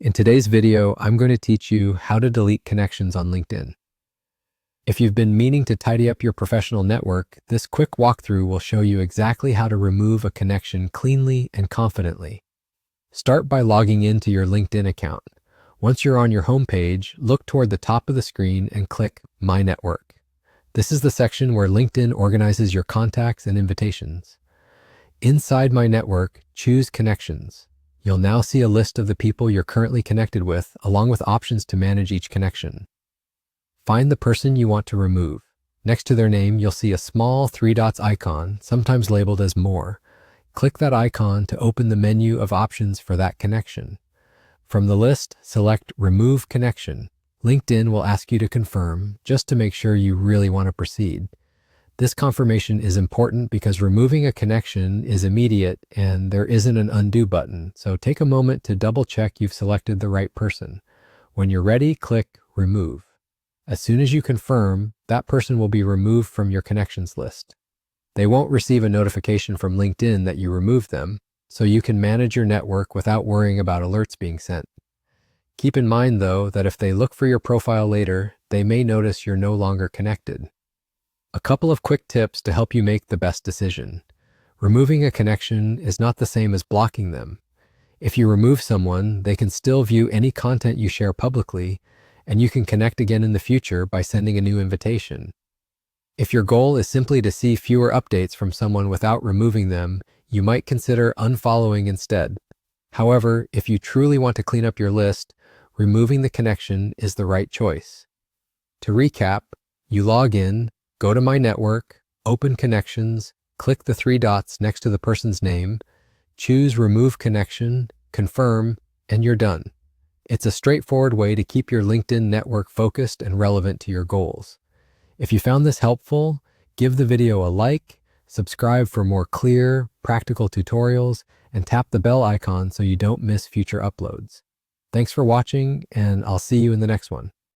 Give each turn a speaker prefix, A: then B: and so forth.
A: In today's video, I'm going to teach you how to delete connections on LinkedIn. If you've been meaning to tidy up your professional network, this quick walkthrough will show you exactly how to remove a connection cleanly and confidently. Start by logging into your LinkedIn account. Once you're on your home page, look toward the top of the screen and click My Network. This is the section where LinkedIn organizes your contacts and invitations. Inside My Network, choose Connections. You'll now see a list of the people you're currently connected with, along with options to manage each connection. Find the person you want to remove. Next to their name, you'll see a small three dots icon, sometimes labeled as More. Click that icon to open the menu of options for that connection. From the list, select Remove Connection. LinkedIn will ask you to confirm, just to make sure you really want to proceed. This confirmation is important because removing a connection is immediate and there isn't an undo button, so take a moment to double check you've selected the right person. When you're ready, click Remove. As soon as you confirm, that person will be removed from your connections list. They won't receive a notification from LinkedIn that you removed them, so you can manage your network without worrying about alerts being sent. Keep in mind, though, that if they look for your profile later, they may notice you're no longer connected. A couple of quick tips to help you make the best decision. Removing a connection is not the same as blocking them. If you remove someone, they can still view any content you share publicly, and you can connect again in the future by sending a new invitation. If your goal is simply to see fewer updates from someone without removing them, you might consider unfollowing instead. However, if you truly want to clean up your list, removing the connection is the right choice. To recap, you log in, go to My Network, open Connections, click the three dots next to the person's name, choose Remove Connection, confirm, and you're done. It's a straightforward way to keep your LinkedIn network focused and relevant to your goals. If you found this helpful, give the video a like, subscribe for more clear, practical tutorials, and tap the bell icon so you don't miss future uploads. Thanks for watching, and I'll see you in the next one.